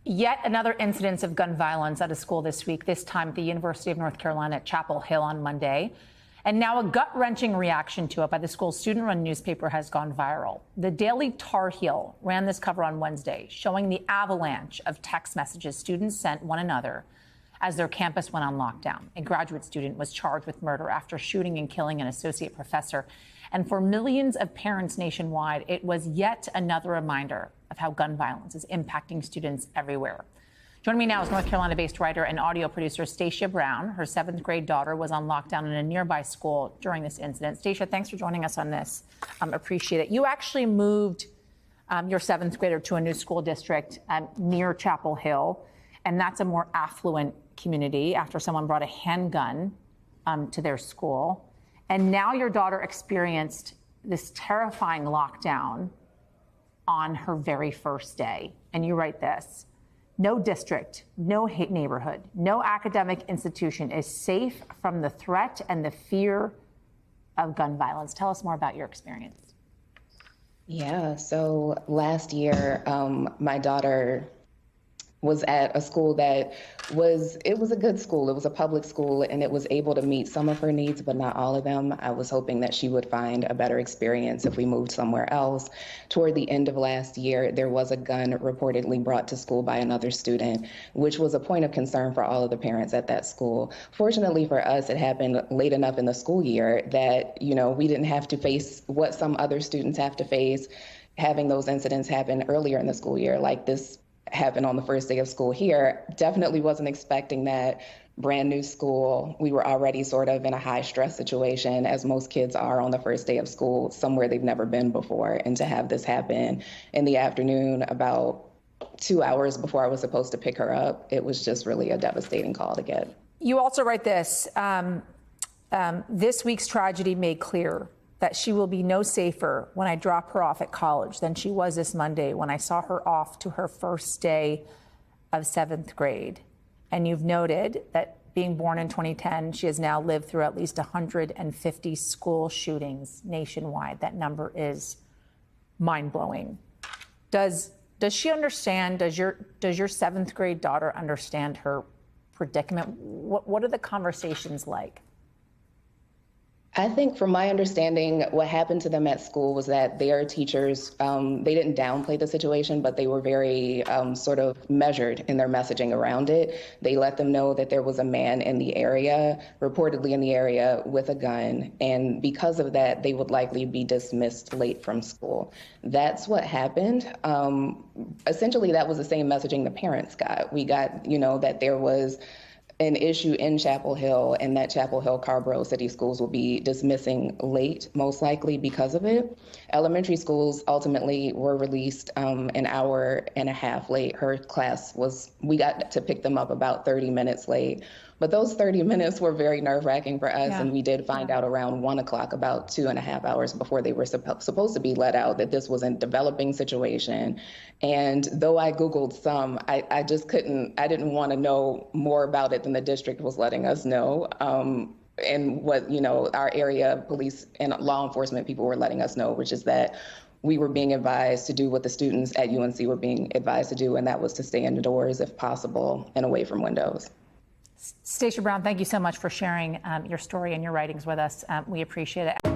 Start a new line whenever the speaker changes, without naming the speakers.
Yet another incidence of gun violence at a school this week, this time at the University of North Carolina at Chapel Hill on Monday. And now a gut-wrenching reaction to it by the school's student-run newspaper has gone viral. The Daily Tar Heel ran this cover on Wednesday, showing the avalanche of text messages students sent one another as their campus went on lockdown. A graduate student was charged with murder after shooting and killing an associate professor. And for millions of parents nationwide, it was yet another reminder of how gun violence is impacting students everywhere. Joining me now is North Carolina-based writer and audio producer Stacia Brown. Her 7th grade daughter was on lockdown in a nearby school during this incident. Stacia, thanks for joining us on this. Appreciate it. You actually moved your 7th grader to a new school district near Chapel Hill, and that's a more affluent community after someone brought a handgun to their school. And now your daughter experienced this terrifying lockdown on her very first day. And you write this: no district, no hate neighborhood, no academic institution is safe from the threat and the fear of gun violence. Tell us more about your experience.
Yeah, so last year, my daughter was at a school that was a good school. It was a public school, and it was able to meet some of her needs, but not all of them. I was hoping that she would find a better experience if we moved somewhere else. Toward the end of last year, there was a gun reportedly brought to school by another student, which was a point of concern for all of the parents at that school. Fortunately for us, it happened late enough in the school year that, we didn't have to face what some other students have to face, having those incidents happen earlier in the school year, like this happened on the first day of school here. Definitely wasn't expecting that. Brand new school. We were already sort of in a high stress situation, as most kids are on the first day of school, somewhere they've never been before. And to have this happen in the afternoon, about 2 hours before I was supposed to pick her up, it was just really a devastating call to get.
You also write this, this week's tragedy made clear that she will be no safer when I drop her off at college than she was this Monday when I saw her off to her first day of 7th grade. And you've noted that being born in 2010, she has now lived through at least 150 school shootings nationwide. That number is mind-blowing. Does she understand, does your 7th grade daughter understand her predicament? What are the conversations like?
I think from my understanding, what happened to them at school was that their teachers, they didn't downplay the situation, but they were very sort of measured in their messaging around it. They let them know that there was a man in the area, reportedly in the area, with a gun. And because of that, they would likely be dismissed late from school. That's what happened. Essentially, that was the same messaging the parents got. We got, that there was an issue in Chapel Hill, and that Chapel Hill Carrboro City Schools will be dismissing late, most likely because of it. Elementary schools ultimately were released an hour and a half late. Her class we got to pick them up about 30 minutes late. But those 30 minutes were very nerve-wracking for us, and we did find out around 1 o'clock, about 2.5 hours before they were supposed to be let out, that this was a developing situation. And though I Googled some, I just couldn't, I didn't want to know more about it than the district was letting us know. And what, our area police and law enforcement people were letting us know, which is that we were being advised to do what the students at UNC were being advised to do, and that was to stay indoors if possible and away from windows.
Stacia Brown, thank you so much for sharing your story and your writings with us. We appreciate it.